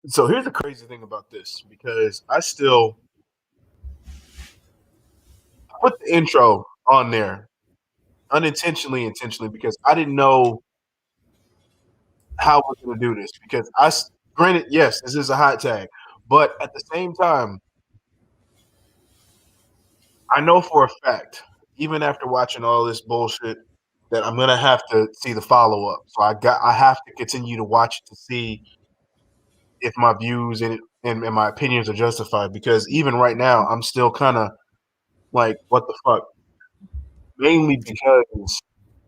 So here's the crazy thing about this, because I still put the intro on there unintentionally, intentionally, because I didn't know how we're going to do this. Because granted, yes, this is a hot tag, but at the same time, I know for a fact, even after watching all this bullshit, that I'm gonna have to see the follow up. So I have to continue to watch it to see if my views and my opinions are justified. Because even right now, I'm still kind of like, what the fuck? Mainly because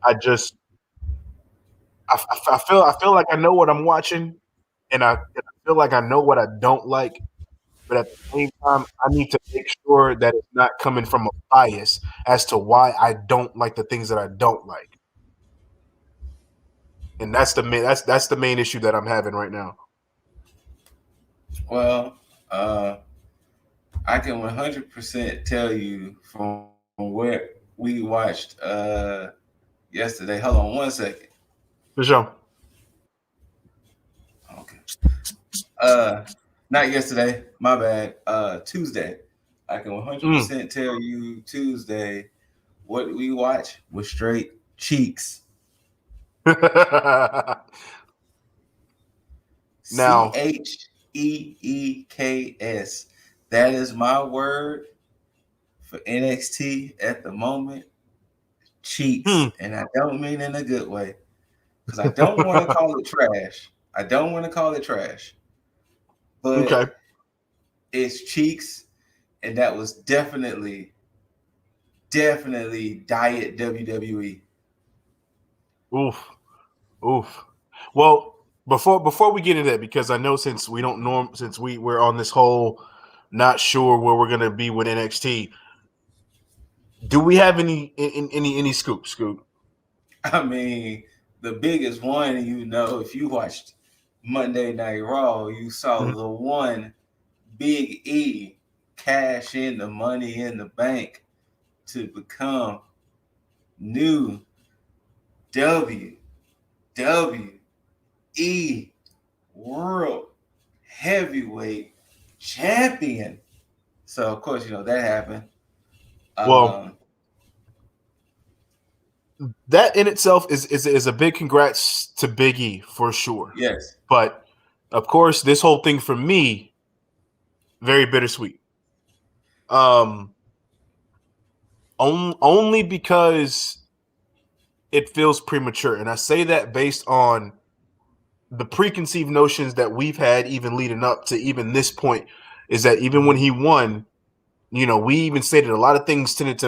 I just I feel like I know what I'm watching, and I feel like I know what I don't like. But at the same time, I need to make sure that it's not coming from a bias as to why I don't like the things that I don't like. And that's the main issue that I'm having right now. Well, I can 100% tell you from where we watched yesterday. Hold on one second. For sure. Okay. Not yesterday. My bad. Tuesday. I can 100% tell you Tuesday what we watched was straight cheeks. Now, CHEEKS. That is my word for NXT at the moment. Cheeks. And I don't mean in a good way. Because I don't want to call it trash. I don't want to call it trash. But okay. It's cheeks. And that was definitely diet WWE. Oof. Well, before we get into that, because I know since we're on this whole not sure where we're gonna be with NXT, do we have any scoop? I mean, the biggest one, if you watched Monday Night Raw, you saw the one Big E cash in the Money in the Bank to become new WWE World Heavyweight Champion. So of course, that happened. Well, that in itself is a big congrats to Big E for sure. Yes. But of course, this whole thing for me, very bittersweet. Only because it feels premature, and I say that based on the preconceived notions that we've had even leading up to even this point. Is that even when he won, we even stated a lot of things tend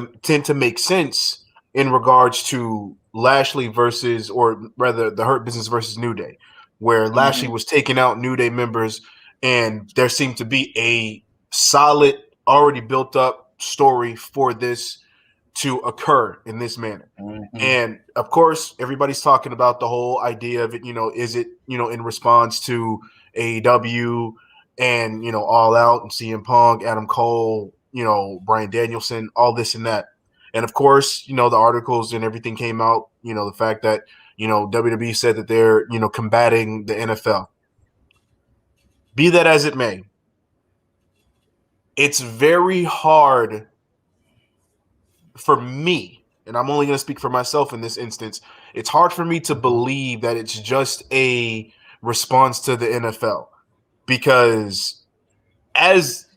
to make sense in regards to Lashley versus, or rather, the Hurt Business versus New Day, where Lashley was taking out New Day members, and there seemed to be a solid, already built up story for this to occur in this manner. And of course, everybody's talking about the whole idea of it, is it, in response to AEW and, All Out and CM Punk, Adam Cole, Bryan Danielson, all this and that. And of course, the articles and everything came out, the fact that, WWE said that they're, combating the NFL. Be that as it may, it's very hard for me, and I'm only going to speak for myself in this instance, it's hard for me to believe that it's just a response to the NFL. Because as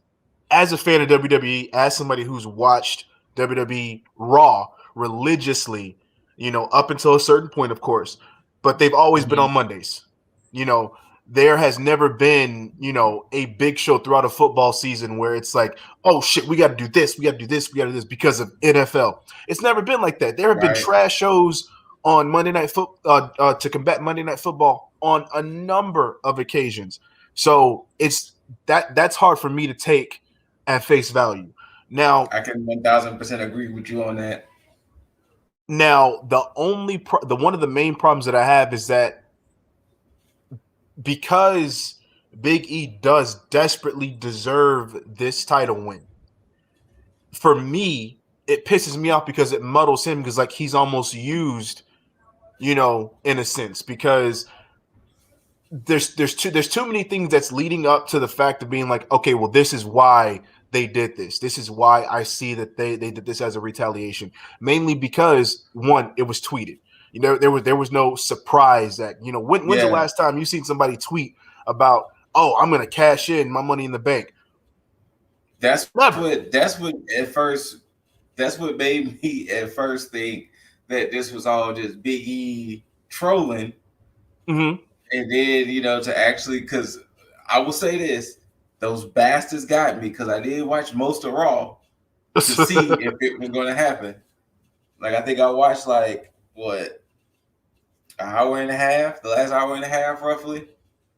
a fan of WWE, as somebody who's watched WWE Raw religiously, up until a certain point, of course, but they've always been on Mondays. There has never been, a big show throughout a football season where it's like, oh shit, we got to do this, because of NFL. It's never been like that. There have been trash shows on Monday Night Football to combat Monday Night Football on a number of occasions. So that's hard for me to take at face value. Now, I can 1,000% agree with you on that. Now, one of the main problems that I have is that because Big E does desperately deserve this title win, for me, it pisses me off because it muddles him because like he's almost used, in a sense, because there's too many things that's leading up to the fact of being like, okay, well, this is why they did this. This is why I see that they did this as a retaliation. Mainly because one, it was tweeted. There was no surprise that when's the last time you seen somebody tweet about, oh, I'm gonna cash in my money in the bank? That's what made me at first think that this was all just Big E trolling. Mm-hmm. And then, to actually, because I will say this, those bastards got me because I did watch most of Raw to see if it was going to happen. Like, I think I watched, like, what, an hour and a half, the last hour and a half, roughly.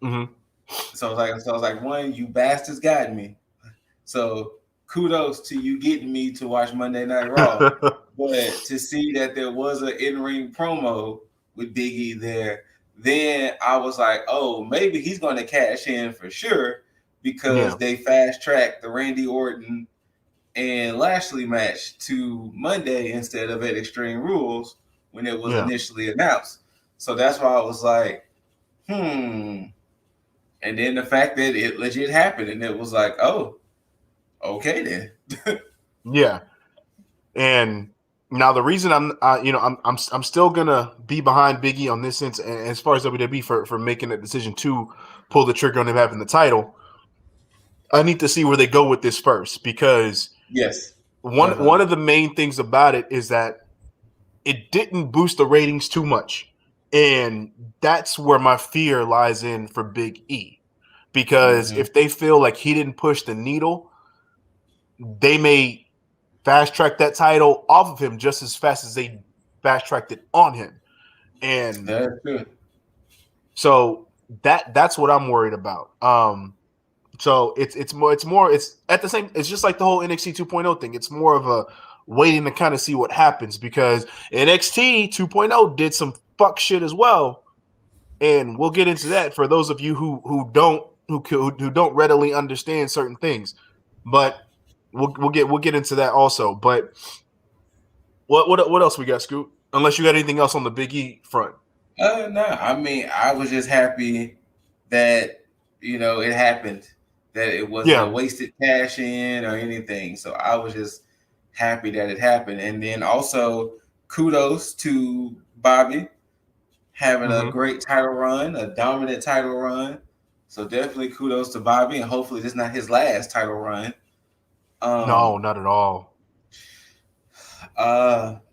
Mm-hmm. So I was like, one, you bastards got me. So kudos to you getting me to watch Monday Night Raw. But to see that there was an in-ring promo with Big E there, then I was like, oh, maybe he's going to cash in for sure because they fast-tracked the Randy Orton and Lashley match to Monday instead of at Extreme Rules when it was initially announced. So that's why I was like, And then the fact that it legit happened and it was like, oh, okay then. Yeah. And now the reason I'm still gonna be behind Big E on this sense, and as far as WWE for making a decision to pull the trigger on him having the title, I need to see where they go with this first because one of the main things about it is that it didn't boost the ratings too much, and that's where my fear lies in for Big E because if they feel like he didn't push the needle, they may fast track that title off of him just as fast as they fast tracked it on him. And that's good. So that's what I'm worried about. So it's at the same, it's just like the whole NXT 2.0 thing. It's more of a waiting to kind of see what happens because NXT 2.0 did some fuck shit as well. And we'll get into that for those of you who don't readily understand certain things. But we'll get into that also. But what else we got, Scoot? Unless you got anything else on the Big E front. No. I mean, I was just happy that it happened. That it wasn't a wasted cash in or anything. So I was just happy that it happened. And then also kudos to Bobby having a great title run, a dominant title run. So definitely kudos to Bobby, and hopefully this is not his last title run. No, not at all.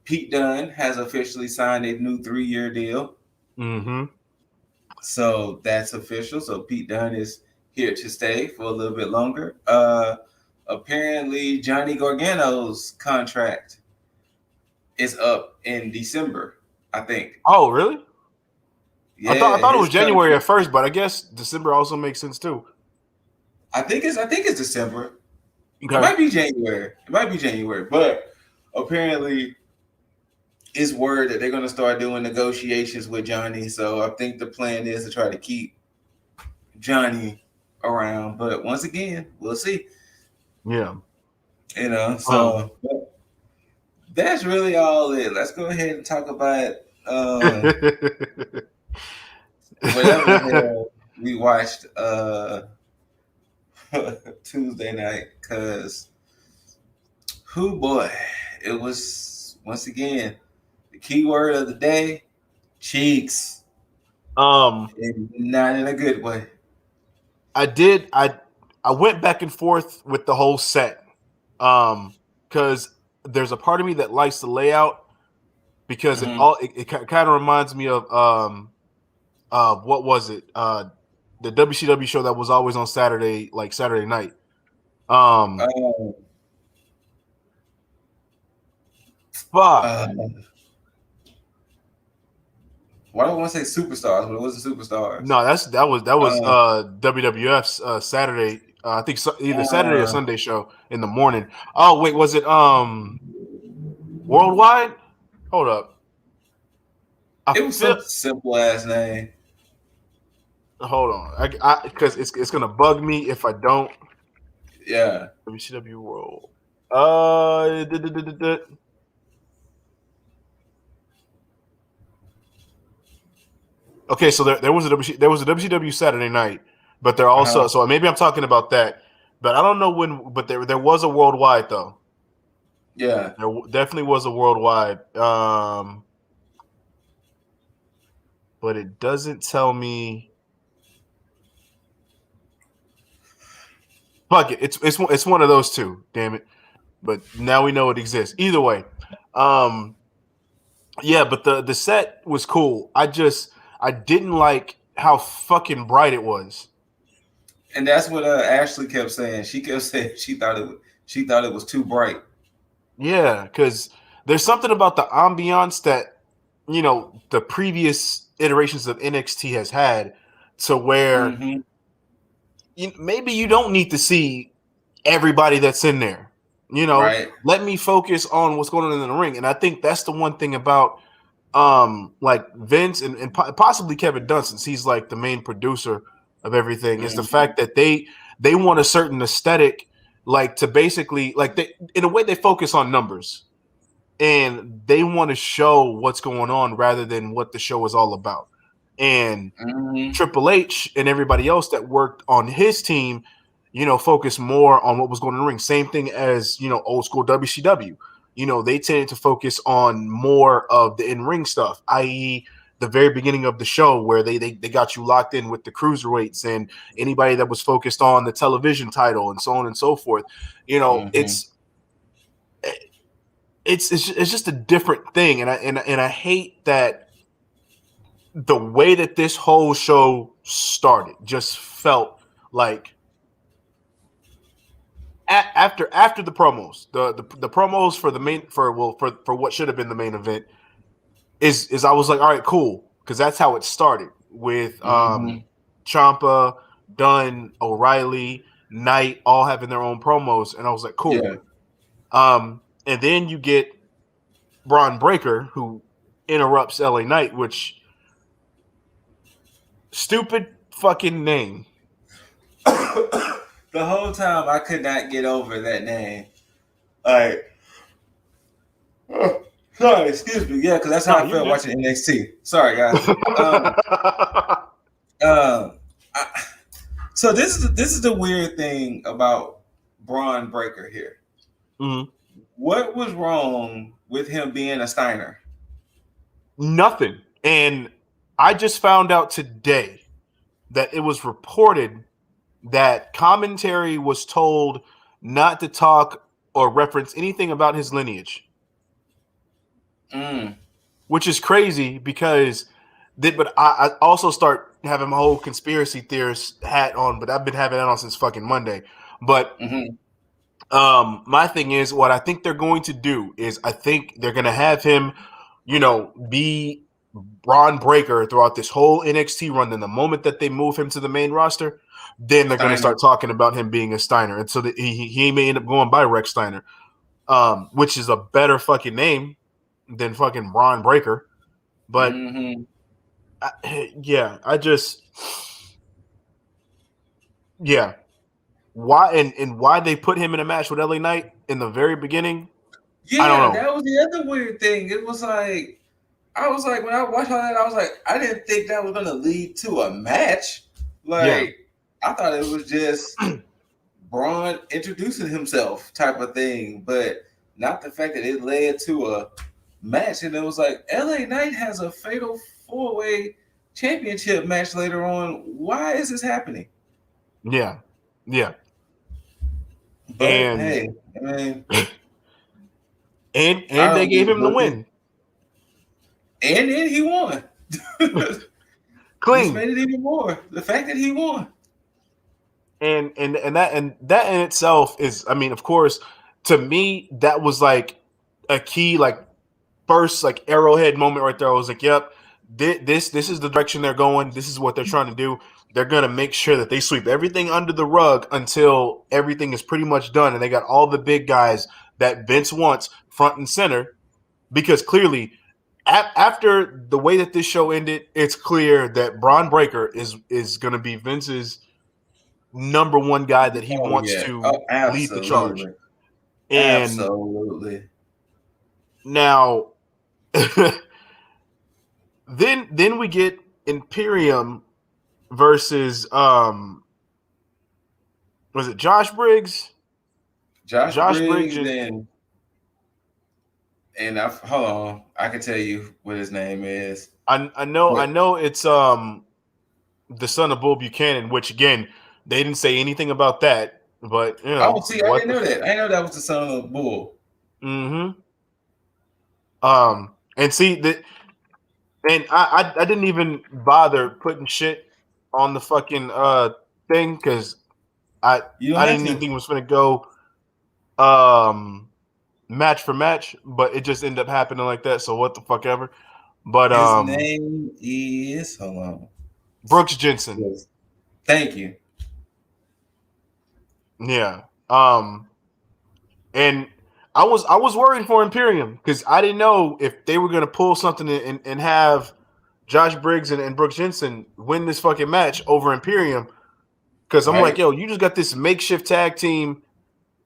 Pete Dunne has officially signed a new 3-year deal. Mm-hmm. So that's official. So Pete Dunne is here to stay for a little bit longer. Apparently Johnny Gargano's contract is up in December, I think. Oh, really? Yeah, I thought it was January at first, but I guess December also makes sense too. I think it's December. Okay. It might be January. But apparently it's word that they're going to start doing negotiations with Johnny. So I think the plan is to try to keep Johnny around. But once again, we'll see. Yeah. So that's really all it. Let's go ahead and talk about whatever the hell we watched Tuesday night, because it was once again the key word of the day, cheeks. And not in a good way. I went back and forth with the whole set. Because there's a part of me that likes the layout because it kind of reminds me of what was it? The WCW show that was always on Saturday, like Saturday night. Why do I want to say Superstars, but it wasn't Superstars? No, that was WWF's Saturday. I think either Saturday or Sunday show in the morning. Oh wait, was it Worldwide? Hold up. It was some simple ass name. Hold on, because it's gonna bug me if I don't. Yeah. WCW World. Uh, duh, duh, duh, duh, duh. Okay, so there was a WCW Saturday night, but there also so maybe I'm talking about that, but I don't know when. But there was a worldwide though. Yeah. There definitely was a worldwide. But it doesn't tell me. Fuck it, it's one of those two. Damn it! But now we know it exists. Either way, um, yeah. But the set was cool. I didn't like how fucking bright it was. And that's what Ashley kept saying. She kept saying she thought it was too bright. Yeah, because there's something about the ambiance that the previous iterations of NXT has had, to where Mm-hmm. maybe you don't need to see everybody that's in there. Right. Let me focus on what's going on in the ring, and I think that's the one thing about like Vince and possibly Kevin Dunn, since he's like the main producer of everything, is the fact that they want a certain aesthetic, like to basically like they in a way they focus on numbers and they want to show what's going on rather than what the show is all about. And Triple H and everybody else that worked on his team, focused more on what was going on in the ring. Same thing as, old school WCW. They tended to focus on more of the in-ring stuff, i.e., the very beginning of the show where they got you locked in with the cruiserweights and anybody that was focused on the television title and so on and so forth. It's just a different thing, and I hate that the way that this whole show started just felt like after the promos, the promos for the main for what should have been the main event is I was like, all right, cool, because that's how it started with Ciampa, Dunn, O'Reilly, Knight all having their own promos, and I was like, cool. Yeah. And then you get Braun Breaker, who interrupts LA Knight, which stupid fucking name. The whole time I could not get over that name. Like, sorry, excuse me. Yeah, because that's how I felt watching NXT. Sorry, guys. So this is the weird thing about Braun Breaker here. Mm-hmm. What was wrong with him being a Steiner? Nothing. And I just found out today that it was reported that commentary was told not to talk or reference anything about his lineage. Which is crazy because but I also start having my whole conspiracy theorist hat on, but I've been having that on since fucking Monday. But my thing is, what I think they're going to do is I think they're going to have him, be Braun Breaker throughout this whole NXT run. Then the moment that they move him to the main roster, then they're going to start talking about him being a Steiner. And so that he may end up going by Rex Steiner, which is a better fucking name than fucking Braun Breaker. But why and why they put him in a match with LA Knight in the very beginning? Yeah, I don't know. That was the other weird thing. It was like, I was like, when I watched all that, I was like, I didn't think that was going to lead to a match. Like, I thought it was just Braun introducing himself type of thing, but not the fact that it led to a match. And it was like, LA Knight has a fatal 4-way championship match later on. Why is this happening? Yeah. But hey, I mean, and they gave him the win. And then he won. Clean. This made it even more. The fact that he won. And that in itself is, I mean, of course, to me, that was like a key, like first like arrowhead moment right there. I was like, yep, this is the direction they're going. This is what they're trying to do. They're gonna make sure that they sweep everything under the rug until everything is pretty much done, and they got all the big guys that Vince wants front and center, because clearly after the way that this show ended, it's clear that Braun Breaker is going to be Vince's number one guy that he wants to lead the charge. And absolutely. now, then we get Imperium versus was it Josh Briggs? Josh Josh Briggs Briggs and hold on, I can tell you what his name is. I What? know it's the son of Bull Buchanan, which again they didn't say anything about that, but you Oh, know see, I what didn't know that. I didn't know that was the son of Bull. Mm-hmm. And see that, and I didn't even bother putting shit on the fucking thing because I You don't I have didn't even to. think it was gonna go um match for match, but it just ended up happening like that. So what the fuck ever. But His name is hold on. Brooks Jensen, Yes. Thank you. yeah. And I was worried for Imperium because I didn't know if they were gonna pull something and have Josh Briggs and Brooks Jensen win this fucking match over Imperium. Because I'm like, Right? yo, you just got this makeshift tag team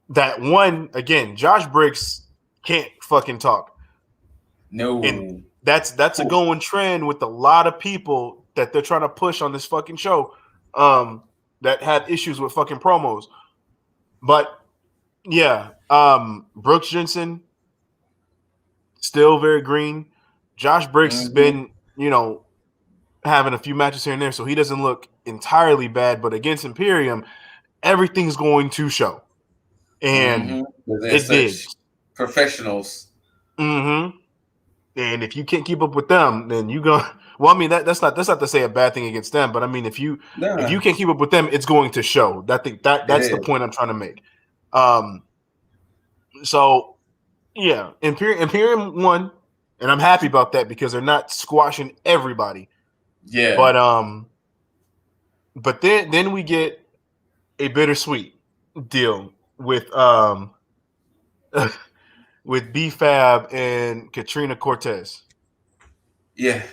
that won again. Josh Briggs can't fucking talk, and No. that's a Cool. going trend with a lot of people that they're trying to push on this fucking show. That had issues with fucking promos, but yeah, Brooks Jensen still very green. Josh Briggs has Mm-hmm. been, having a few matches here and there, so he doesn't look entirely bad. But against Imperium, everything's going to show, and Mm-hmm. Because they're it did. such professionals. Mm-hmm. And if you can't keep up with them, then you go. Well, I mean that's not to say a bad thing against them, but I mean if you Nah, can't keep up with them, it's going to show. it That's the is. point I'm trying to make. Um. So yeah, Imperium won, and I'm happy about that because they're not squashing everybody. Yeah. But then we get a bittersweet deal with with B Fab and Katrina Cortez. Yeah.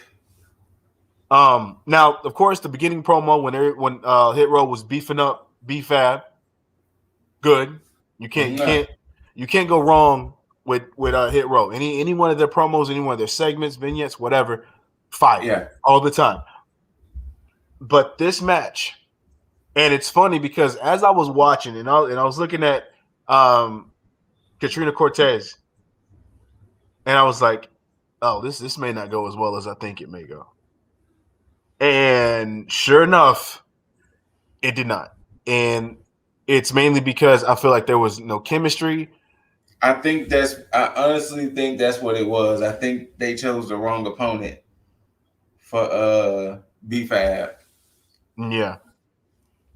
Now of course the beginning promo when Hit Row was beefing up B Fab, good. You can't you Nah. can't you can't go wrong with Hit Row. Any one of their promos, any one of their segments, vignettes, whatever, fire Yeah. all the time. But this match, and it's funny because as I was watching and I was looking at um Katrina Cortez, and I was like, oh, this may not go as well as I think it may go. And sure enough, it did not. And it's mainly because I feel like there was no chemistry. I honestly think that's what it was. I think they chose the wrong opponent for BFAB. Yeah.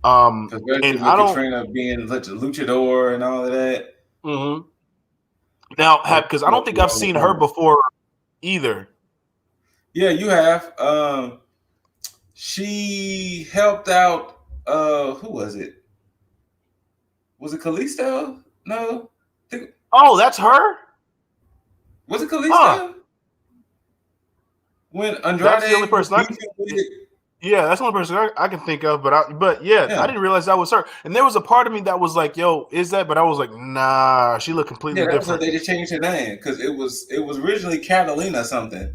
And Especially I with don't Katrina being such a luchador and all of that. mhm. Now They have because I chose don't think the I've wrong seen her opponent. before either. Yeah, you have. She helped out who was it? Was it Kalisto? No. Oh, that's her? Was it Huh. Kalisto? When That's the only Andrade was person I can beefing with it? yeah, that's the only person I can think of. But yeah, I Yeah. didn't realize that was her. And there was a part of me that was like, "Yo, is that?" But I was like, "Nah, she looked Yeah, completely that was her. different." They just changed her name because it was originally Catalina something.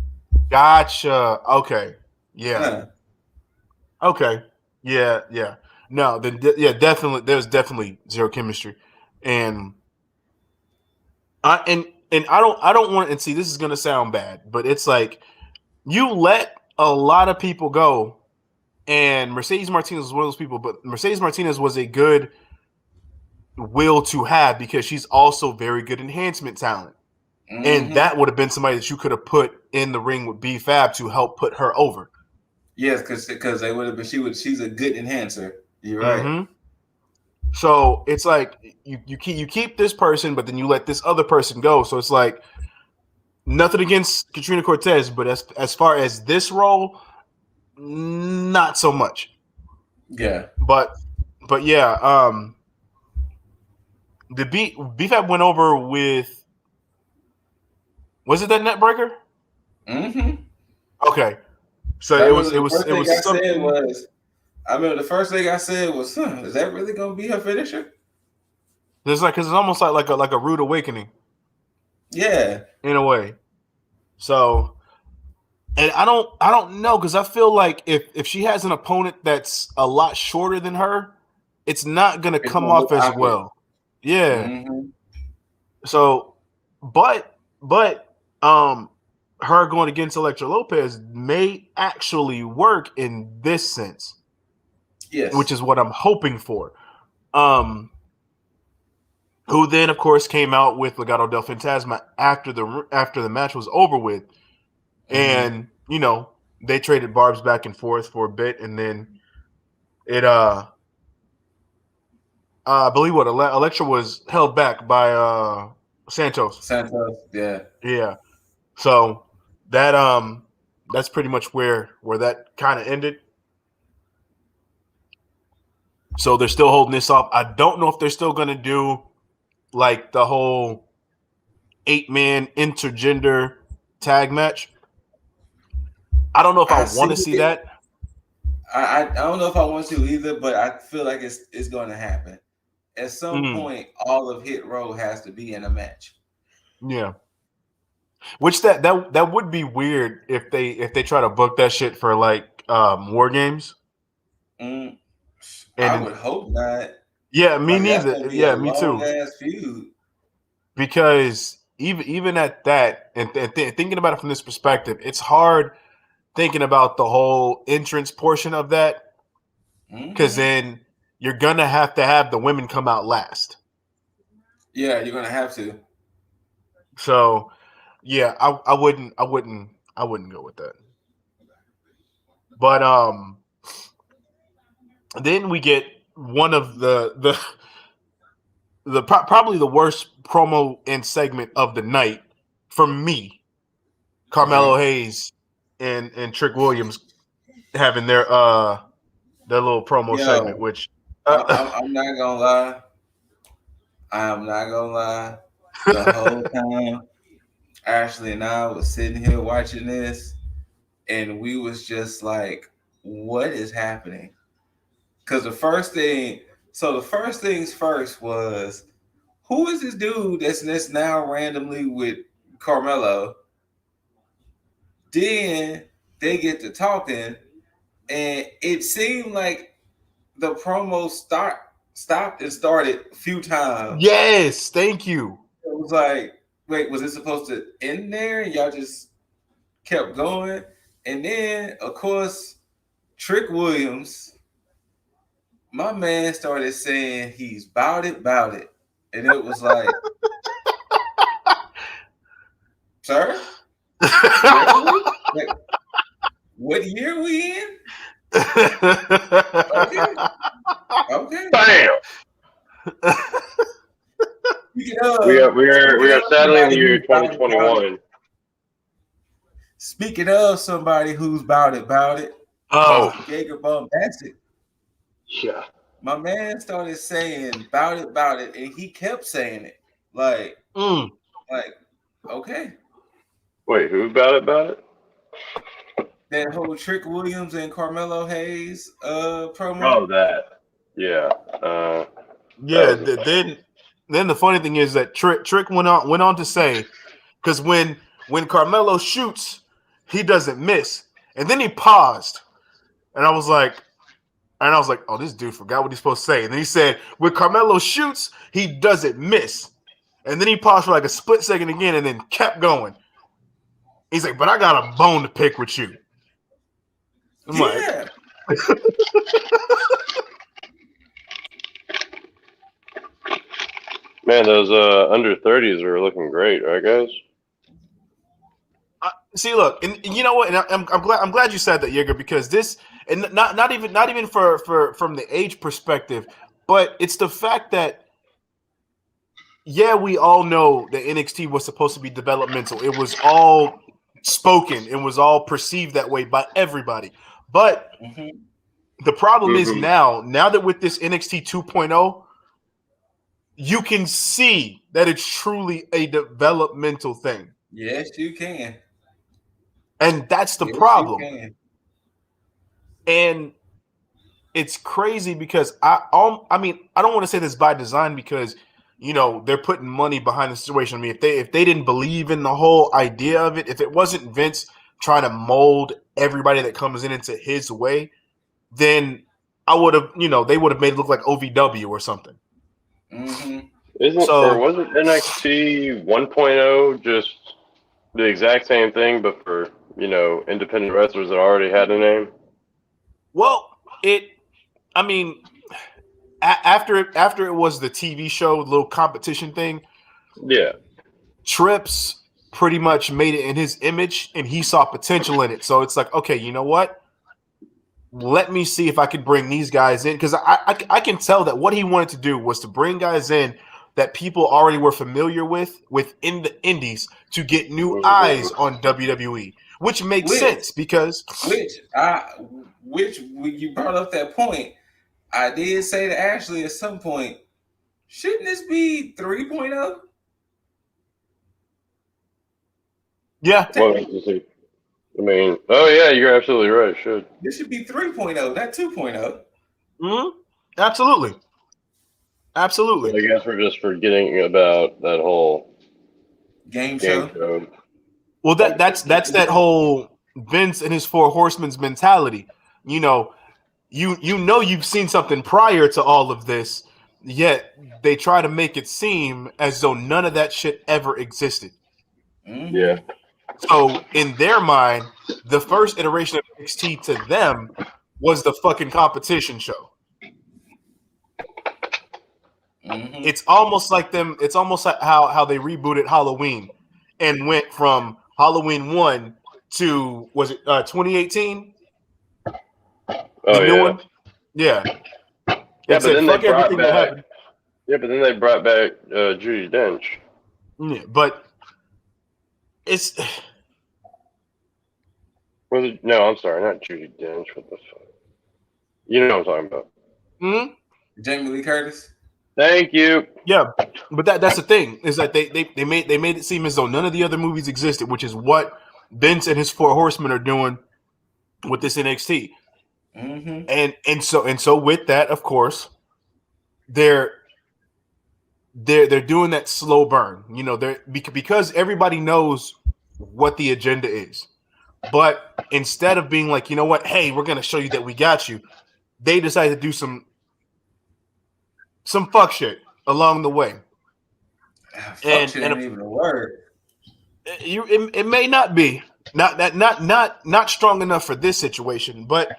Gotcha. Okay. Yeah. Yeah. Okay. Yeah. Yeah. No. Then yeah, definitely. There's definitely zero chemistry, and I don't want. And see, this is gonna sound bad, but it's like you let a lot of people go, and Mercedes Martinez was one of those people. But Mercedes Martinez was a good will to have because she's also very good enhancement talent. And Mm-hmm. that would have been somebody that you could have put in the ring with B Fab to help put her over. Yes, because they would have been. She's a good enhancer. You're right. Mm-hmm. So it's like you keep this person, but then you let this other person go. So it's like nothing against Katrina Cortez, but as far as this role, not so much. Yeah. But yeah, the BFAB went over with was it that net breaker? Mm-hmm. Okay, so I it was remember it the was first it thing was I said something. was, I remember the first thing I said was, "Huh, is that really gonna be her finisher?" There's like because it's almost like a rude awakening. Yeah, in a way. So, and I don't know because I feel like if she has an opponent that's a lot shorter than her, it's not gonna it's come gonna off look as awkward. well. Yeah. Mm-hmm. So, but her going against Elektra Lopez may actually work in this sense, which Yes. is what I'm hoping for. Um, who then, of course, came out with Legado del Fantasma after the match was over with. Mm-hmm. And they traded barbs back and forth for a bit, and then it I believe what Electra was held back by Santos. Santos, yeah. Yeah, so that's pretty much where that kind of ended. So they're still holding this off. I don't know if they're still going to do like the whole 8-man intergender tag match. I don't know if I I want see to see it. that. I don't know if I want to either, but I feel like it's going to happen. At some Mm, point, all of Hit Row has to be in a match. yeah. Which that would be weird if they try to book that shit for like war games. Mm, I And would hope not. yeah, me Like that's going neither. to be a Yeah, me long too. ass feud. Because even at that, and thinking about it from this perspective, it's hard thinking about the whole entrance portion of that because Mm-hmm. then you're gonna have to have the women come out last. Yeah, you're going to have to. So yeah, I wouldn't go with that. But then we get one of probably the worst promo and segment of the night for me. Carmelo Okay. Hayes and Trick Williams having their little promo segment, Yo, which I'm not gonna lie. I'm not gonna lie. The whole time, Ashley and I was sitting here watching this, and we was just like, "What is happening?" Because the first things first was, who is this dude that's now randomly with Carmelo? Then they get to talking, and it seemed like the promo stopped and started a few times. yes, thank you. It was like, wait, was it supposed to end there? And y'all just kept going. And then, of course, Trick Williams, my man, started saying he's bout it. And it was like, sir, where are we? Like, what year we in? Okay, okay. Bam! Speaking We are sadly in the somebody year who's about it. 2021. Speaking of somebody who's bout it, Oh, Jaeger Bombastic. yeah. My man started saying bout it, and he kept saying it. mm, Like, okay. Wait, who about it? That whole Trick Williams and Carmelo Hayes promo. Oh, that. Yeah. That yeah. was a Then the funny thing is that Trick went on to say because when Carmelo shoots, he doesn't miss, and then he paused, and I was like, oh, this dude forgot what he's supposed to say. And then he said, when Carmelo shoots, he doesn't miss. And then he paused for like a split second again and then kept going. He's like, but I got a bone to pick with you. I'm like, Yeah. man. Those under 30s are looking great, right, guys? see, look, and you know what? And I'm glad you said that, Jaeger, because this, and not even for from the age perspective, but it's the fact that yeah, we all know that NXT was supposed to be developmental. It was all spoken and was all perceived that way by everybody. But Mm-hmm. the problem is Mm-hmm. now that with this NXT 2.0, you can see that it's truly a developmental thing. Yes, you can. And that's the Yes, you problem. can. And it's crazy because I mean, I don't want to say this by design because they're putting money behind the situation. I mean, if they didn't believe in the whole idea of it, if it wasn't Vince trying to mold everybody that comes in into his way, then I would have, they would have made it look like OVW or something. Mm-hmm. Wasn't NXT 1.0 just the exact same thing, but for independent wrestlers that already had a name? Well, after it was the TV show, little competition thing. Yeah. Trips pretty much made it in his image, and he saw potential in it. So it's like, okay, you know what? Let me see if I could bring these guys in, because I can tell that what he wanted to do was to bring guys in that people already were familiar with within the indies to get new eyes on WWE, which makes sense because which when you brought up that point, I did say to Ashley at some point, shouldn't this be 3.0? Yeah. Well, I mean, oh yeah, you're absolutely right. It should. This should be 3.0, not 2.0. Mm-hmm. Absolutely. Absolutely. I guess we're just forgetting about that whole game show. Well, that's that whole Vince and his Four Horsemen's mentality. You've seen something prior to all of this, yet they try to make it seem as though none of that shit ever existed. Mm-hmm. Yeah. So in their mind, the first iteration of NXT to them was the fucking competition show. Mm-hmm. It's almost like how they rebooted Halloween and went from Halloween 1 to, was it 2018? The new one? Yeah. Yeah, but then fuck everything that happened. Yeah, but then they brought back Judi Dench. Yeah, but it's no, I'm sorry, not Judi Dench. What the fuck? You know what I'm talking about. Mm-hmm. Jamie Lee Curtis. Thank you. Yeah, but that's the thing, is that they made it seem as though none of the other movies existed, which is what Vince and his Four Horsemen are doing with this NXT. Mm-hmm. And so with that, of course, they're doing that slow burn. They're because everybody knows what the agenda is. But instead of being like, you know what, hey, we're gonna show you that we got you, they decide to do some fuck shit along the way. Fuck shit ain't even a word. It may not be not strong enough for this situation, but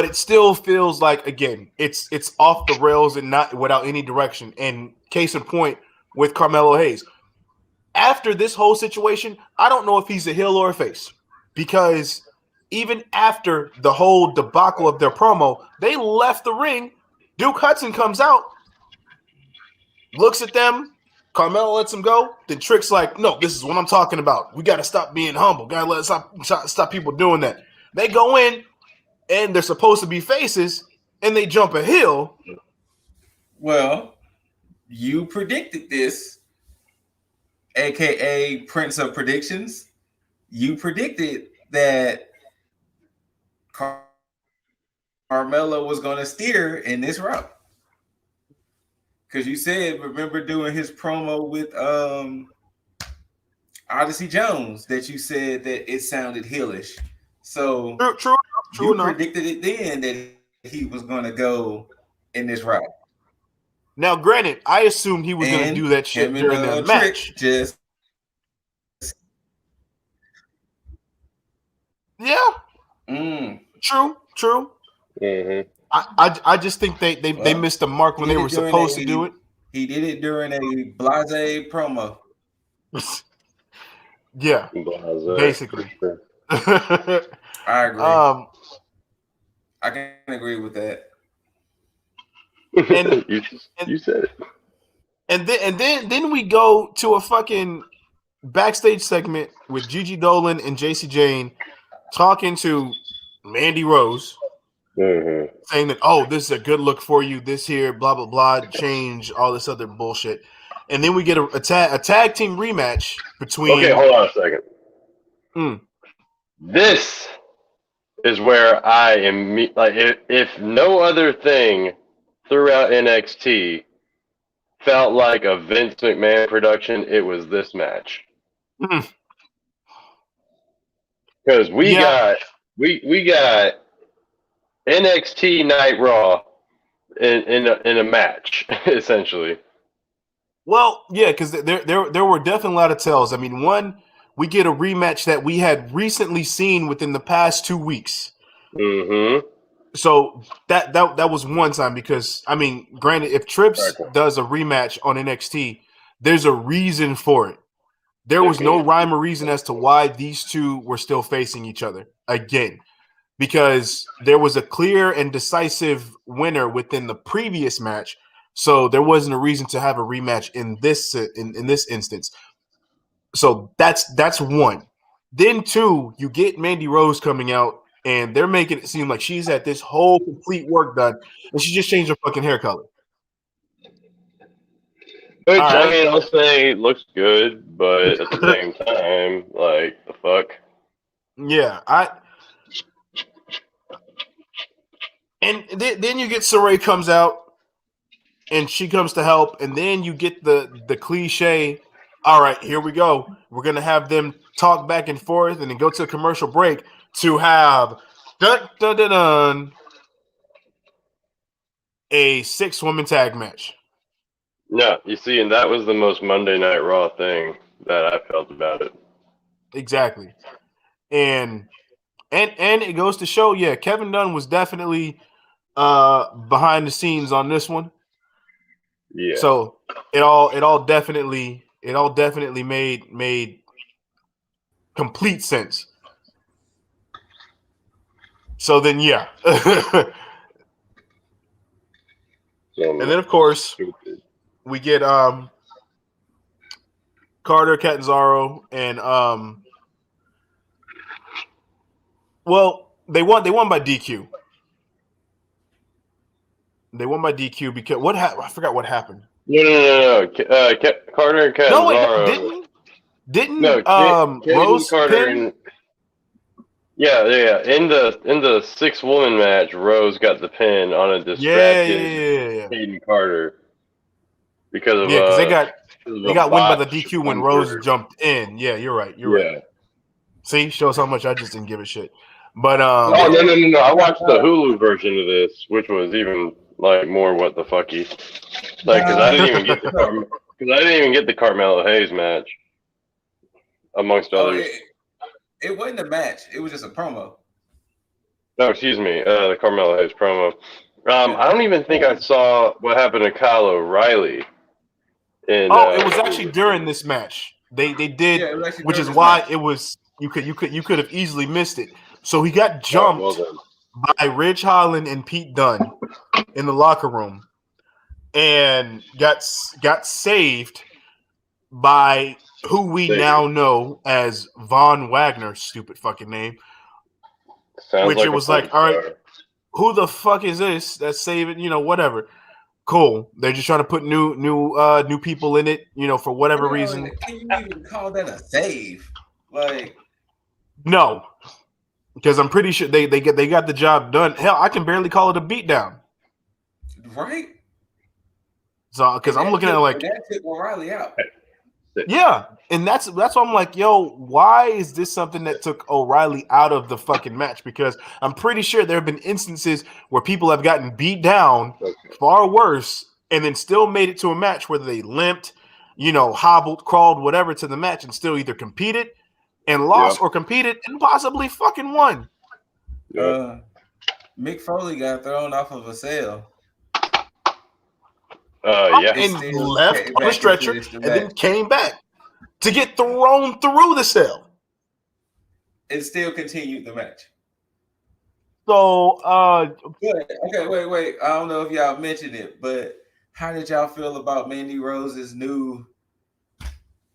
it still feels like, again, it's off the rails and not without any direction. And case in point with Carmelo Hayes. After this whole situation, I don't know if he's a heel or a face, because even after the whole debacle of their promo, they left the ring. Duke Hudson comes out, looks at them. Carmelo lets him go. Then Trick's like, no, this is what I'm talking about. We got to stop being humble. Got to stop people doing that. They go in, and they're supposed to be faces, and they jump a hill. Well, you predicted this, a.k.a. Prince of Predictions. You predicted that Carmelo was going to steer in this route. Because you said, remember doing his promo with Odyssey Jones, that you said that it sounded heelish. So True you enough. predicted it then that he was going to go in this route. Now, granted, I assumed he was going to do that shit during their match. Yeah. True. Mm-hmm. I just think they missed the mark when they were supposed to do it. He did it during a blase promo. Yeah, basically. Sure. I agree. I can agree with that. And you said it. And then we go to a fucking backstage segment with Gigi Dolan and JC Jane talking to Mandy Rose, saying that, oh, this is a good look for you, this here, blah blah blah, change, all this other bullshit. And then we get a tag team rematch between. Okay, hold on a second. This is where I am. Like, if no other thing throughout NXT, felt like a Vince McMahon production, it was this match. Because we got NXT Night Raw in a match, essentially. Well, yeah, because there were definitely a lot of tells. I mean, one, we get a rematch that we had recently seen within the past 2 weeks. Mm-hmm. So that was one time because, I mean, granted, if Trips does a rematch on NXT, there's a reason for it. There was no rhyme or reason as to why these two were still facing each other again, because there was a clear and decisive winner within the previous match. So there wasn't a reason to have a rematch in this instance. So that's one. Then two, you get Mandy Rose coming out, and they're making it seem like she's had this whole complete work done, and she just changed her fucking hair color. Which, right. I mean, I'll say looks good, but at the same time, like, the fuck? Yeah, and then you get Saray comes out, and she comes to help, and then you get the cliche, all right, here we go. We're going to have them talk back and forth and then go to a commercial break to have a 6-woman tag match. Yeah, you see, and that was the most Monday Night Raw thing that I felt about it. Exactly. And it goes to show, yeah, Kevin Dunn was definitely behind the scenes on this one. Yeah. So it all definitely made complete sense. So then, yeah. And then, of course, we get Carter, Catanzaro, and well, they won by DQ. They won by DQ because I forgot what happened. No. Carter and Catanzaro. No, wait, didn't Rose Carter pin? And yeah. In the 6-woman match, Rose got the pin on a distracted Hayden Carter because of because they got win by the DQ when Rose jumped in. Yeah, you're right. You're right. See, shows how much I just didn't give a shit. But no. I watched the Hulu version of this, which was even like more what the fucky. Like, because I didn't even get the Carmelo Hayes match, amongst others. It wasn't a match. It was just a promo. No, excuse me. The Carmelo Hayes promo. I don't even think I saw what happened to Kyle O'Reilly. It was actually during this match. They did, which is why it was you could have easily missed it. So he got jumped by Ridge Holland and Pete Dunne in the locker room, and got saved by who we now know as Von Wagner, stupid fucking name. Sounds it was like, all right, who the fuck is this that's saving? Whatever. Cool. They're just trying to put new people in it, for whatever reason. Can you even call that a save? Like, no, because I'm pretty sure they got the job done. Hell, I can barely call it a beatdown. Right. So, because I'm looking at it like that took O'Reilly out. Yeah, and that's why I'm like, yo, why is this something that took O'Reilly out of the fucking match? Because I'm pretty sure there have been instances where people have gotten beat down far worse and then still made it to a match where they limped, hobbled, crawled, whatever to the match and still either competed and lost or competed and possibly fucking won. Mick Foley got thrown off of a sail. And left on a stretcher and then came back to get thrown through the cell. It still continued the match. So, okay, wait. I don't know if y'all mentioned it, but how did y'all feel about Mandy Rose's new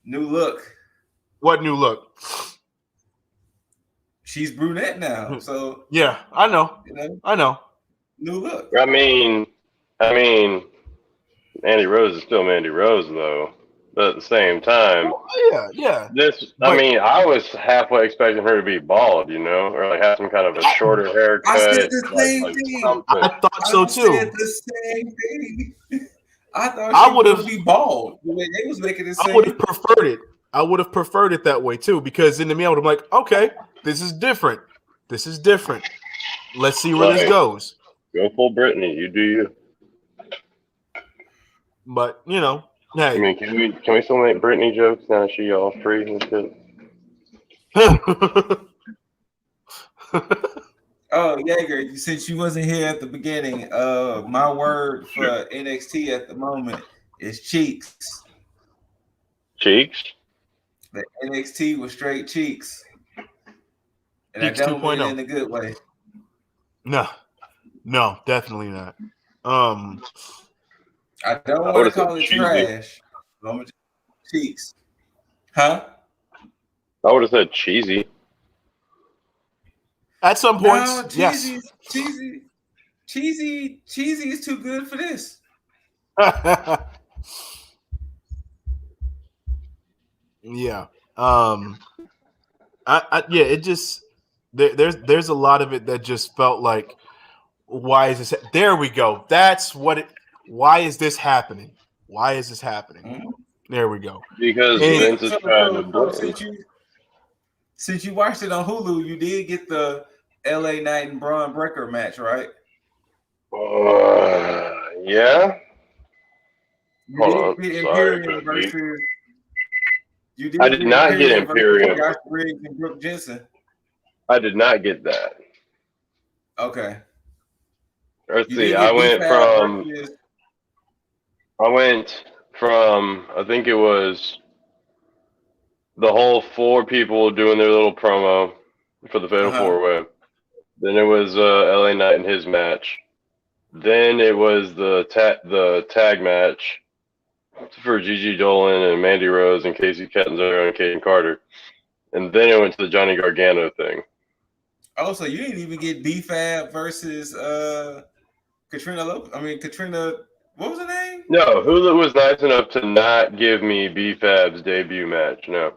look? What new look? She's brunette now, so yeah, I know. I know. New look. I mean, Mandy Rose is still Mandy Rose, though. But at the same time, yeah. I was halfway expecting her to be bald, or like have some kind of a shorter haircut. I said the same thing. I thought so too. I said the same thing. I thought I she would was have gonna be bald. The way they was making it I would seem. have preferred it. I would have preferred it that way too, because in the me, I would have been like, okay, this is different. This is different. Let's see where this Right. goes. Go full Brittany. You do you. But you know, I hey. mean, can we still make Brittany jokes now? Is she all free and shit? Oh, Jaeger, since you wasn't here at the beginning, my word for NXT at the moment is cheeks. Cheeks? The NXT was straight cheeks. And Cheeks I don't mean it 2.0. in a good way. No, definitely not. I don't I want to would've said call it cheesy. trash. I'm gonna just cheeks. Huh? I would have said cheesy. At some points, No, yes. cheesy is too good for this. Yeah. Yeah, it just there's a lot of it that just felt like, why is this? There we go. That's what it. Why is this happening? Why is this happening? Mm-hmm. There we go. Because And- Vince is trying to blend. Since you watched it on Hulu, you did get the LA Knight and Braun Breaker match, right? Yeah. You Hold on. did get Sorry, Imperium Cookie. versus. You did I did not get Imperium. versus Josh Briggs and Brooke Jensen. I did not get that. Okay. Let's You see. did I get went B-Fab from I think it was the whole 4 people doing their little promo for the Fatal 4-Way. Then it was LA Knight and his match. Then it was the tag match for Gigi Dolan and Mandy Rose and Casey Catanzaro and Caden Carter. And then it went to the Johnny Gargano thing. Oh, so you didn't even get B-Fab versus Katrina Lopez. I mean, Katrina, what was her name? No, Hulu was nice enough to not give me B-Fab's debut match. No.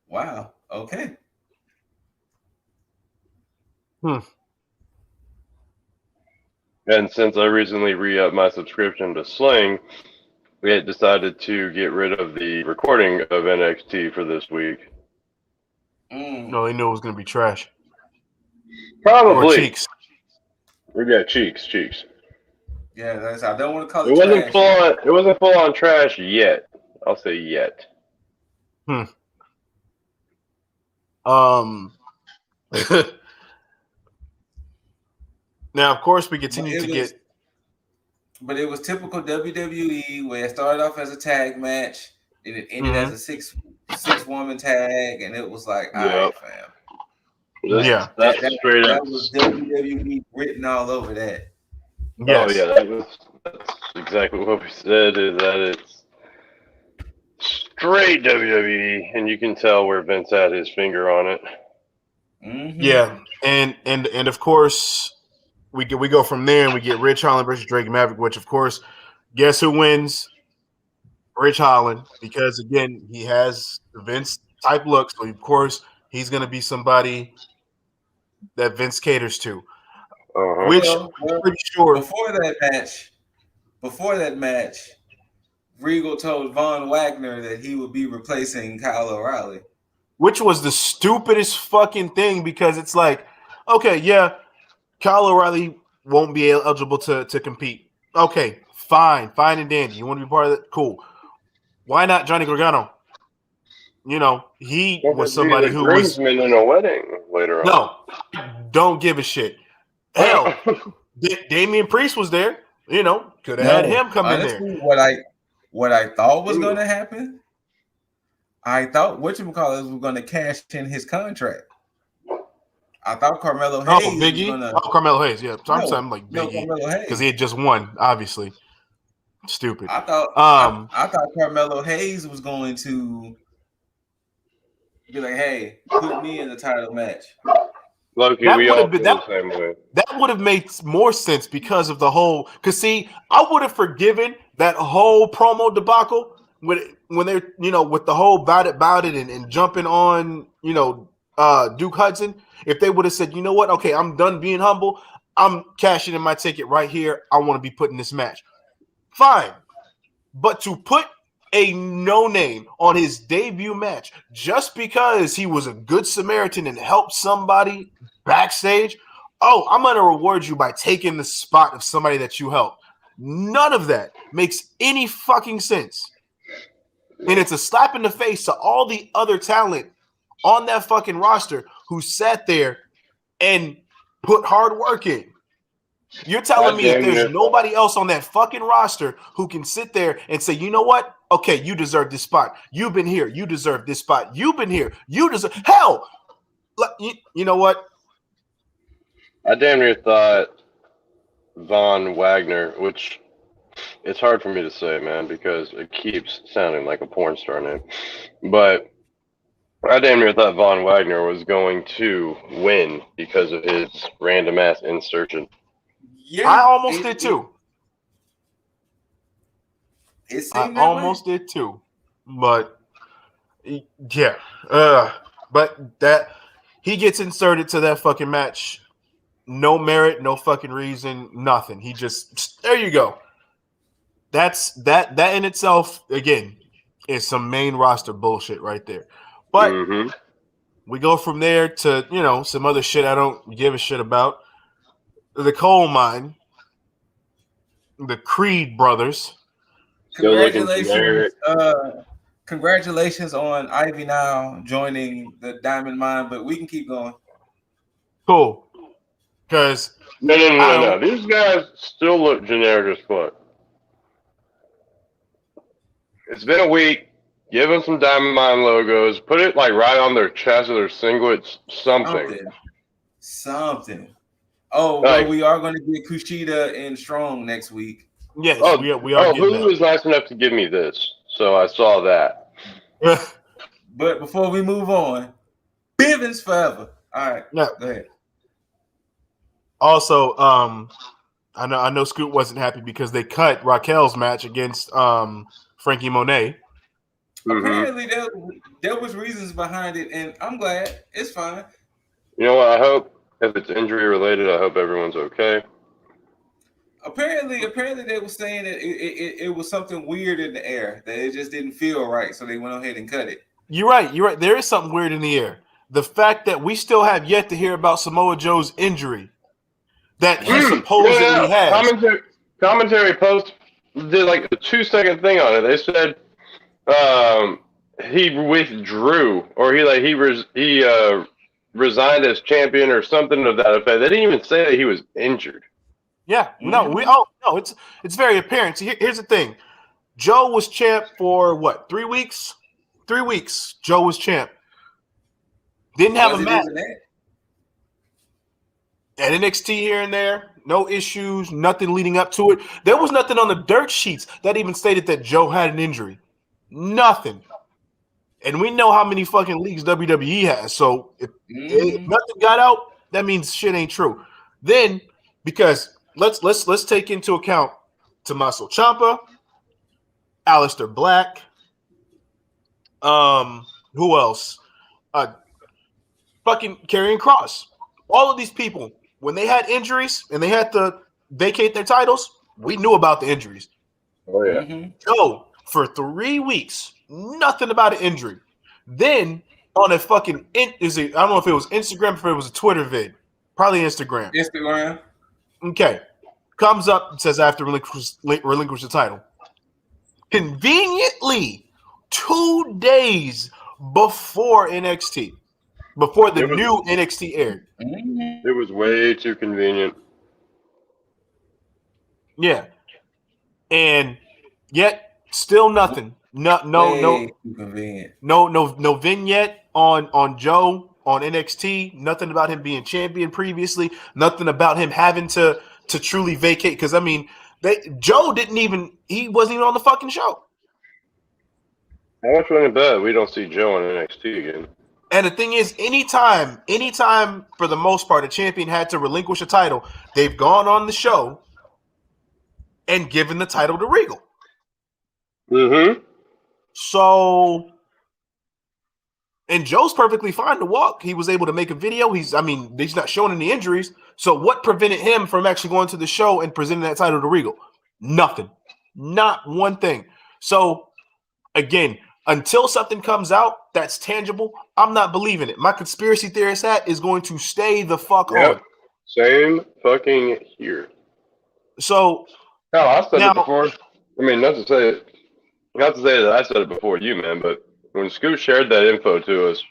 Wow. Okay. And since I recently re-upped my subscription to Sling, we had decided to get rid of the recording of NXT for this week. No, they knew it was going to be trash. Probably. Or cheeks. We got cheeks. Yeah, I don't want to call it It wasn't trash. full on. It wasn't full on trash yet. I'll say yet. Now, of course, we continue to get. But it was typical WWE where it started off as a tag match, and it ended as a six woman tag, and it was like, all right, fam. That's straight up. That was WWE written all over that. Yes. Oh yeah, that's exactly what we said. Is that it's straight WWE, and you can tell where Vince had his finger on it. Mm-hmm. Yeah, and of course we go from there, and we get Rich Holland versus Drake Mavic, which of course, guess who wins? Rich Holland, because again he has the Vince type look, so of course he's going to be somebody that Vince caters to. Which I'm pretty sure before that match, Regal told Von Wagner that he would be replacing Kyle O'Reilly. Which was the stupidest fucking thing, because it's like, okay, yeah, Kyle O'Reilly won't be eligible to compete. Okay, fine and dandy. You want to be part of that? Cool. Why not Johnny Gorgano? You know, he was somebody who was groomsman in a wedding later on. No, don't give a shit. Hell, Damian Priest was there. You know, could have had him come in there. What I thought was going to happen, I thought whatchamacallit was going to cash in his contract. I thought Carmelo Hayes was going to. Oh, Carmelo Hayes, yeah. I'm like Big E because he had just won, obviously. Stupid. I thought Carmelo Hayes was going to be like, "Hey, put me in the title match." Loki, that would have made more sense because of the whole. Because see, I would have forgiven that whole promo debacle when they're with the whole about it and jumping on Duke Hudson. If they would have said, you know what, okay, I'm done being humble. I'm cashing in my ticket right here. I want to be put in this match. fine. But to put a no-name on his debut match just because he was a good Samaritan and helped somebody backstage, oh, I'm going to reward you by taking the spot of somebody that you helped. None of that makes any fucking sense. And it's a slap in the face to all the other talent on that fucking roster who sat there and put hard work in. You're telling me if there's nobody else on that fucking roster who can sit there and say, you know what? Okay, you deserve this spot. You've been here. You deserve this spot. You've been here. You deserve. Hell, you know what? I damn near thought Von Wagner, which it's hard for me to say, man, because it keeps sounding like a porn star name. But I damn near thought Von Wagner was going to win because of his random ass insertion. Yeah, I almost did too. I almost did too. But yeah. But that he gets inserted to that fucking match. No merit, no fucking reason, nothing. He just there you go. That's that in itself, again, is some main roster bullshit right there. But we go from there to, you know, some other shit I don't give a shit about. The coal mine, the Creed brothers. Congratulations. Congratulations on Ivy now joining the Diamond Mine, but we can keep going. Cool. Because no. These guys still look generic as fuck. It's been a week. Give them some Diamond Mine logos. Put it like right on their chest or their singlets. Something. Oh, well, we are going to get Kushida and Strong next week. Yes, we are. Hulu was nice enough to give me this, so I saw that. But before we move on, Bivens forever. All right, go ahead. Also, I know Scoot wasn't happy because they cut Raquel's match against Frankie Monet. Apparently, there was reasons behind it, and I'm glad. It's fine. You know what? I hope if it's injury related, I hope everyone's okay. Apparently they were saying that it was something weird in the air, that it just didn't feel right, so they went ahead and cut it. You're right. There is something weird in the air. The fact that we still have yet to hear about Samoa Joe's injury that he supposedly has. Commentary post did like a 2-second thing on it. They said he withdrew, or he resigned as champion or something of that effect. They didn't even say that he was injured. Yeah, it's very apparent. See, here's the thing. Joe was champ for what, 3 weeks? 3 weeks. Joe was champ. Didn't have a match. At NXT here and there, no issues, nothing leading up to it. There was nothing on the dirt sheets that even stated that Joe had an injury. Nothing. And we know how many fucking leagues WWE has. So if nothing got out, that means shit ain't true. Then, because let's take into account Tommaso Ciampa, Aleister Black, who else? Fucking Karrion Kross. All of these people, when they had injuries and they had to vacate their titles, we knew about the injuries. Oh yeah. Joe, for 3 weeks, nothing about an injury. Then on a fucking I don't know if it was Instagram or if it was a Twitter vid. Probably Instagram. Okay. Comes up and says after relinquish the title. Conveniently, 2 days before NXT. Before the new NXT aired. It was way too convenient. Yeah. And yet still nothing. No vignette on Joe on NXT. Nothing about him being champion previously. Nothing about him having to truly vacate. Because I mean, Joe he wasn't even on the fucking show. How much went in bed? We don't see Joe on NXT again. And the thing is, anytime for the most part, a champion had to relinquish a title, they've gone on the show and given the title to Regal. So, and Joe's perfectly fine to walk. He was able to make a video. He's not showing any injuries. So what prevented him from actually going to the show and presenting that title to Regal? Nothing. Not one thing. So again, until something comes out that's tangible, I'm not believing it. My conspiracy theorist hat is going to stay the fuck on. Same fucking here. So No, I said now, it before. I mean, not to say that I said it before you, man, but when Scoot shared that info to us,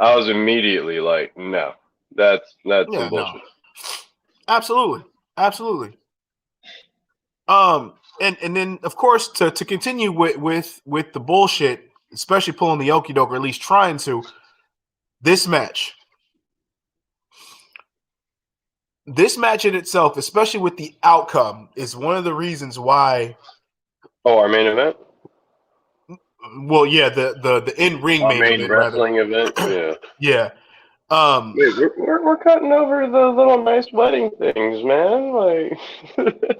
I was immediately like, no, that's some yeah, bullshit. no, absolutely. And then of course to continue with the bullshit, especially pulling the okie doke, or at least trying to, this match in itself, especially with the outcome, is one of the reasons why. Oh, our main event? Well, yeah, the in-ring Our main main event, wrestling rather. event? Yeah. Yeah. Wait, we're cutting over the little nice wedding things, man. Like,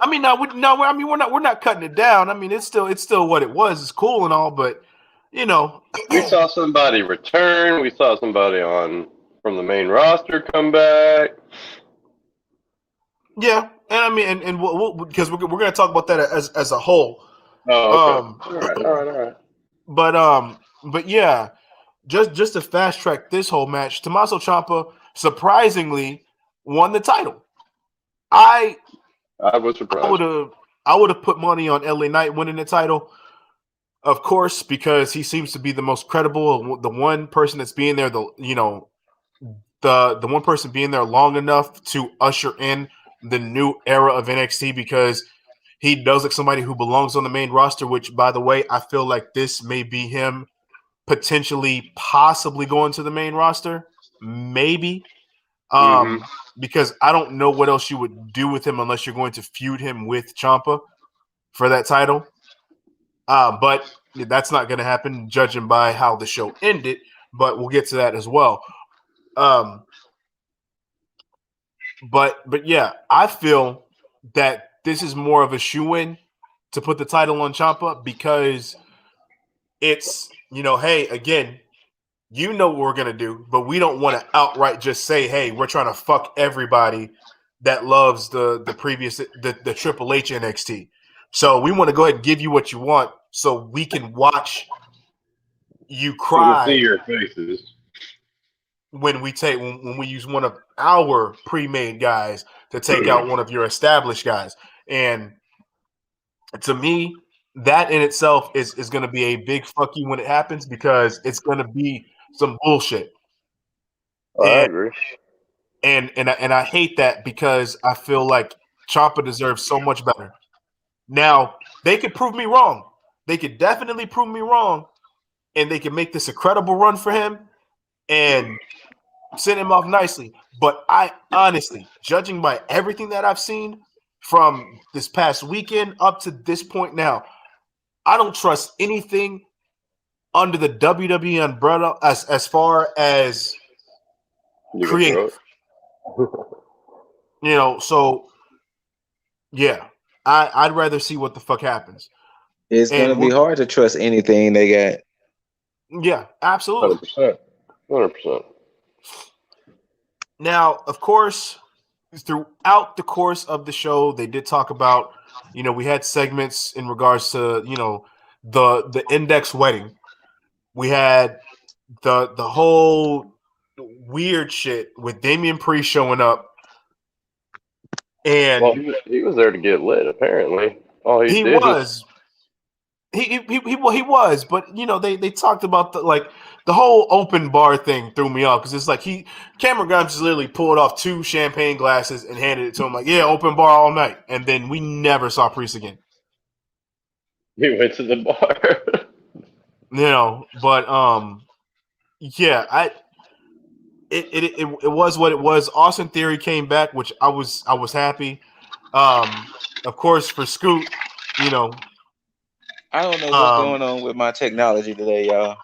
I mean, we're not cutting it down. I mean, it's still what it was. It's cool and all, but you know, we saw somebody return. We saw somebody from the main roster come back. yeah. And I mean, and we'll because we're going to talk about that as a whole. Oh, okay. All right. But yeah, just to fast track this whole match, Tommaso Ciampa surprisingly won the title. I was surprised. I would have put money on LA Knight winning the title, of course, because he seems to be the most credible, the one person that's being there, the one person being there long enough to usher in the new era of NXT, because he does look somebody who belongs on the main roster, which, by the way, I feel like this may be him possibly going to the main roster. Maybe. Because I don't know what else you would do with him unless you're going to feud him with Ciampa for that title. But that's not going to happen, judging by how the show ended. But we'll get to that as well. But yeah, I feel that this is more of a shoe-in to put the title on Ciampa, because it's, hey, again, you know what we're going to do, but we don't want to outright just say, hey, we're trying to fuck everybody that loves the previous, the Triple H NXT. So we want to go ahead and give you what you want so we can watch you cry. See your faces When we use one of our pre-made guys to take out one of your established guys. And to me, that in itself is going to be a big fuck you when it happens, because it's going to be some bullshit. I agree. And I hate that, because I feel like Ciampa deserves so much better. Now, they could prove me wrong. They could definitely prove me wrong, and they can make this a credible run for him and send him off nicely. But I honestly, judging by everything that I've seen from this past weekend up to this point now, I don't trust anything under the WWE umbrella as far as creative. So yeah, I'd rather see what the fuck happens. It's gonna be hard to trust anything they got. Yeah, absolutely. 100%. Now, of course, throughout the course of the show, they did talk about, we had segments in regards to, the index wedding. We had the whole weird shit with Damian Priest showing up. And he was there to get lit, apparently. He was, but they talked about the whole open bar thing threw me off, because it's like Cameron Grimes just literally pulled off 2 champagne glasses and handed it to him like, yeah, open bar all night, and then we never saw Priest again. He went to the bar. But yeah, it was what it was. Austin Theory came back, which I was happy. Of course, for Scoot, I don't know what's going on with my technology today, y'all.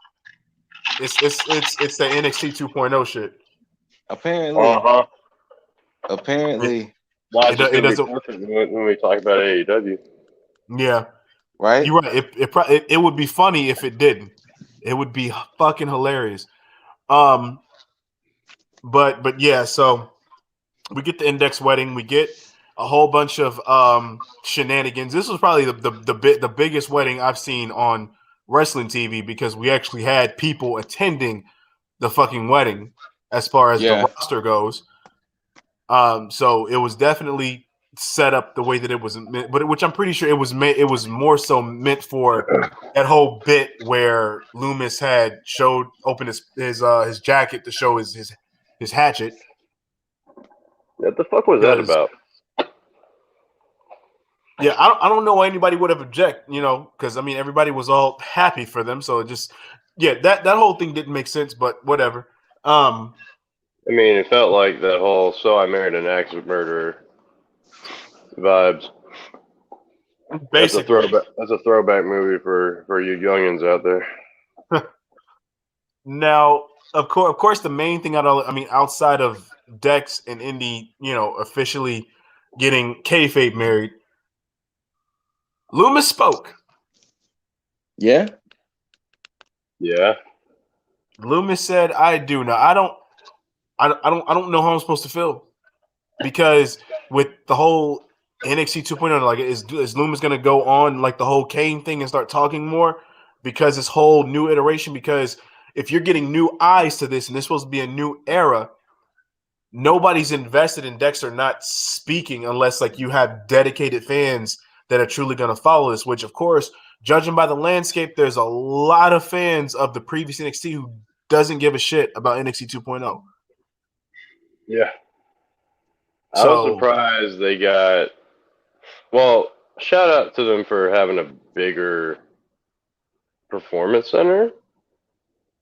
It's the NXT 2.0 shit. Apparently. It doesn't work when we talk about AEW. Yeah, right. You're right. It would be funny if it didn't. It would be fucking hilarious. But yeah. So we get the index wedding. We get a whole bunch of shenanigans. This was probably the biggest wedding I've seen on wrestling TV because we actually had people attending the fucking wedding as far as the roster goes. So it was definitely set up the way that it was meant, but which I'm pretty sure it was more so meant for that whole bit where Loomis had opened his jacket to show his hatchet. What the fuck was that about? Yeah, I don't know why anybody would have object, because I mean everybody was all happy for them, so it just that whole thing didn't make sense, but whatever. I mean, it felt like that whole "So I Married an Axe Murderer" vibes. Basically, that's a throwback movie for you youngins out there. Now, of course, the main thing outside of Dex and Indy, officially getting kayfabe married, Loomis spoke. Yeah. Loomis said, "I do." Now, I don't know how I'm supposed to feel because with the whole NXT 2.0, like, is Loomis going to go on like the whole Kane thing and start talking more because this whole new iteration? Because if you're getting new eyes to this and this is supposed to be a new era, nobody's invested in Dexter not speaking unless like you have dedicated fans that are truly going to follow this, which of course, judging by the landscape, there's a lot of fans of the previous NXT who doesn't give a shit about NXT 2.0. Yeah. I was surprised they got, well, shout out to them for having a bigger performance center,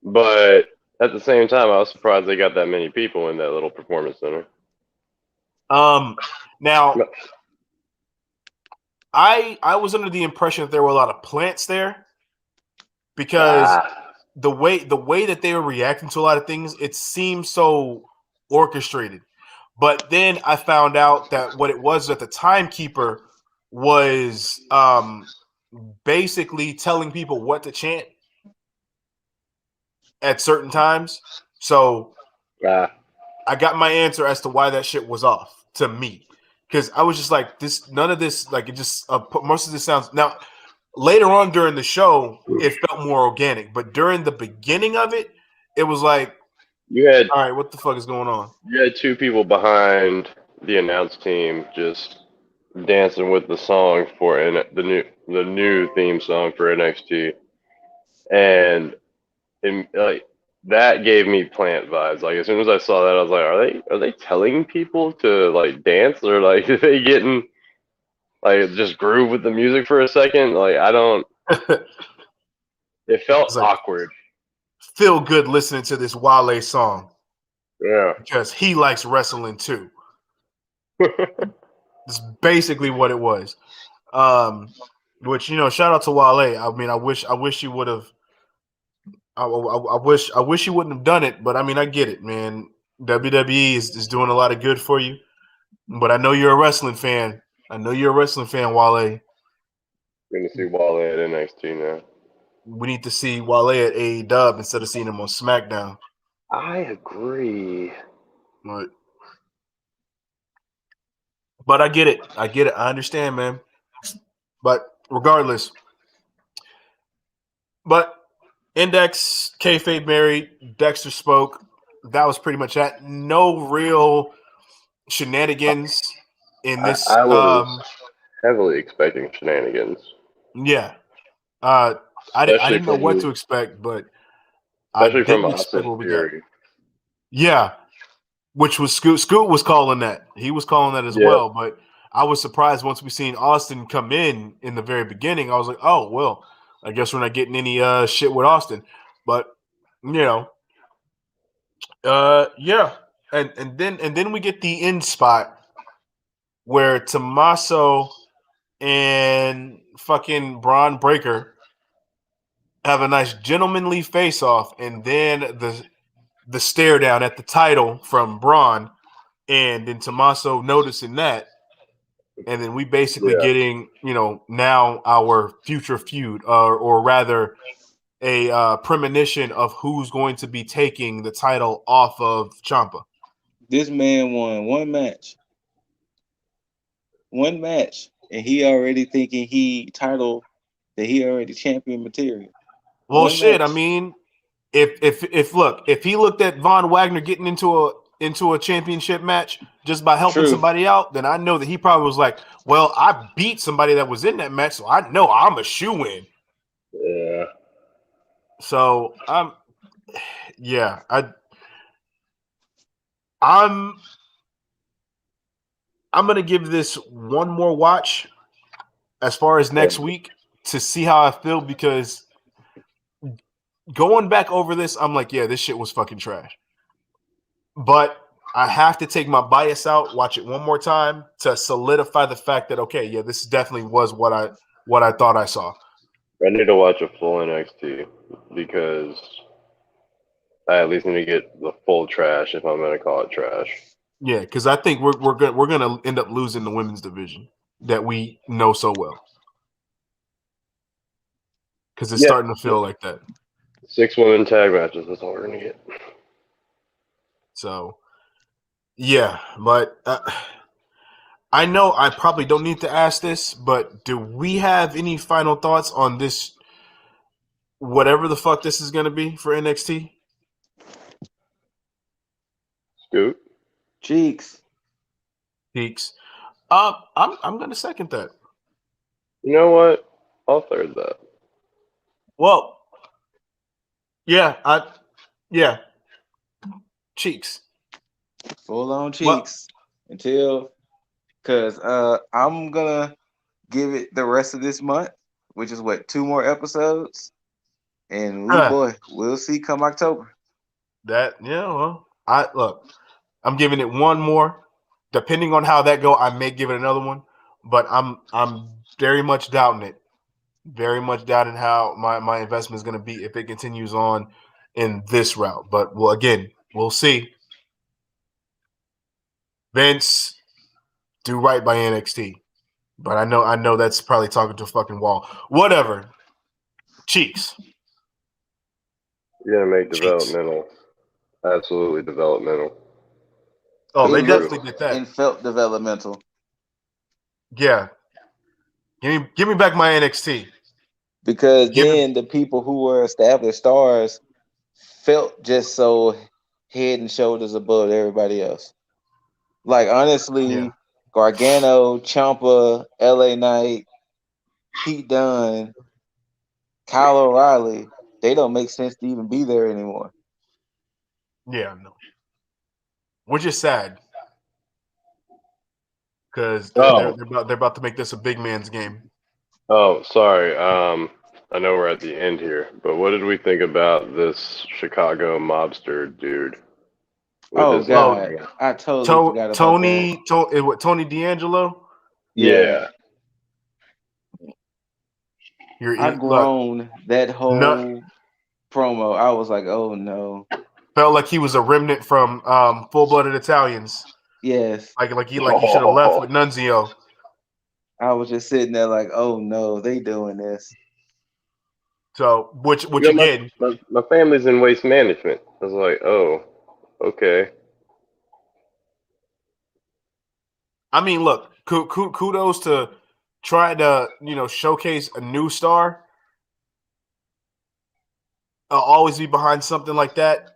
but at the same time, I was surprised they got that many people in that little performance center. Now, I was under the impression that there were a lot of plants there because the way that they were reacting to a lot of things, it seemed so orchestrated. But then I found out that what it was that the timekeeper was basically telling people what to chant at certain times. So I got my answer as to why that shit was off to me. Because I was just like, none of this, like, it just, most of this sounds, now, later on during the show, it felt more organic. But during the beginning of it, it was like, all right, what the fuck is going on? You had two people behind the announce team just dancing with the song for the new theme song for NXT. And like, that gave me plant vibes. Like, as soon as I saw that, I was like, are they telling people to like dance, or like are they getting like just groove with the music for a second? Like, I don't. It felt like awkward. Feel good listening to this Wale song. Yeah, because he likes wrestling too. That's basically what it was. Which shout out to Wale. I mean, I wish you would have. I wish you wouldn't have done it, but I mean, I get it, man. WWE is doing a lot of good for you, but I know you're a wrestling fan. Wale. We're gonna see Wale at NXT now. We need to see Wale at AEW instead of seeing him on SmackDown. I agree. But I get it. I understand, man. But regardless, Index, kayfabe married, Dexter spoke. That was pretty much that. No real shenanigans in this. I was heavily expecting shenanigans. Yeah. I didn't know what to expect, but I didn't expect what we got. Yeah. Which was Scoot was calling that. He was calling that as well. But I was surprised once we seen Austin come in the very beginning. I was like, oh, well, I guess we're not getting any shit with Austin. But, yeah. And then we get the end spot where Tommaso and fucking Braun Breaker have a nice gentlemanly face-off, and then the stare down at the title from Braun, and then Tommaso noticing that, and then we basically getting, now our future feud, or rather a premonition of who's going to be taking the title off of Ciampa. This man won one match One match, and he already thinking he already champion material. Well, One shit. I match. mean, if he looked at Von Wagner getting into a championship match just by helping True. somebody out, then I know that he probably was like, "Well, I beat somebody that was in that match, so I know I'm a shoe-in." Yeah. So yeah, I'm gonna give this one more watch as far as next week to see how I feel, because going back over this, I'm like, yeah, this shit was fucking trash. But I have to take my bias out, watch it one more time to solidify the fact that, okay, yeah, this definitely was what I thought I saw. I need to watch a full NXT because I at least need to get the full trash if I'm going to call it trash. Yeah, because I think we're gonna end up losing the women's division that we know so well, because it's starting to feel like that. 6 women tag matches. That's all we're going to get. So yeah, but I know I probably don't need to ask this, but do we have any final thoughts on this? Whatever the fuck this is going to be for NXT? Scoot? Cheeks. Peaks. I'm going to second that. You know what? I'll third that. Well, yeah, cheeks. Full on cheeks. Until, because I'm gonna give it the rest of this month, which is what, 2 more episodes, and we'll see come October. I'm giving it one more. Depending on how that go, I may give it another one, but I'm very much doubting it. Very much doubting how my investment is going to be if it continues on in this route. But we'll see. Vince, do right by NXT. But I know that's probably talking to a fucking wall. Whatever. Cheeks. You're going to make Cheeks. developmental. Absolutely developmental. Oh, they definitely did that. And felt developmental. Yeah. Give me back my NXT. Because then the people who were established stars felt just so head and shoulders above everybody else. Like, honestly, Gargano, Ciampa, LA Knight, Pete Dunne, Kyle O'Reilly, they don't make sense to even be there anymore. Yeah, no. Which is sad. Because they're about to make this a big man's game. Oh, sorry. I know we're at the end here, but what did we think about this Chicago mobster dude? God, I totally forgot about that. Tony D'Angelo? Yeah. I groaned that whole promo. I was like, oh no. Felt like he was a remnant from Full-Blooded Italians. Yes. Like he should have left with Nunzio. I was just sitting there like, oh no, they doing this. So, which again, my family's in waste management. I was like, oh, okay. I mean, look, kudos to try to showcase a new star. I'll always be behind something like that.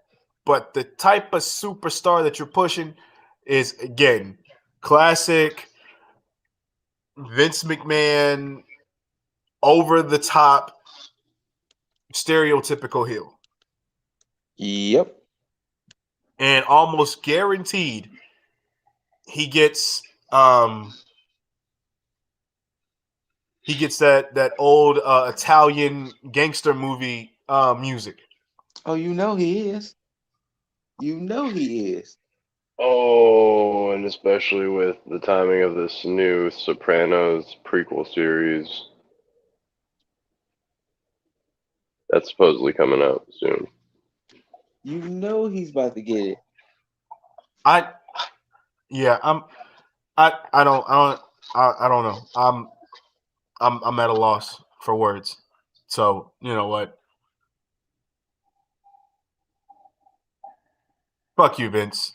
But the type of superstar that you're pushing is, again, classic Vince McMahon, over the top, stereotypical heel. Yep. And almost guaranteed he gets that old Italian gangster movie music. Oh, you know he is. Oh, and especially with the timing of this new Sopranos prequel series that's supposedly coming out soon. You know he's about to get it. I don't know. I'm at a loss for words. So, you know what? Fuck you, Vince.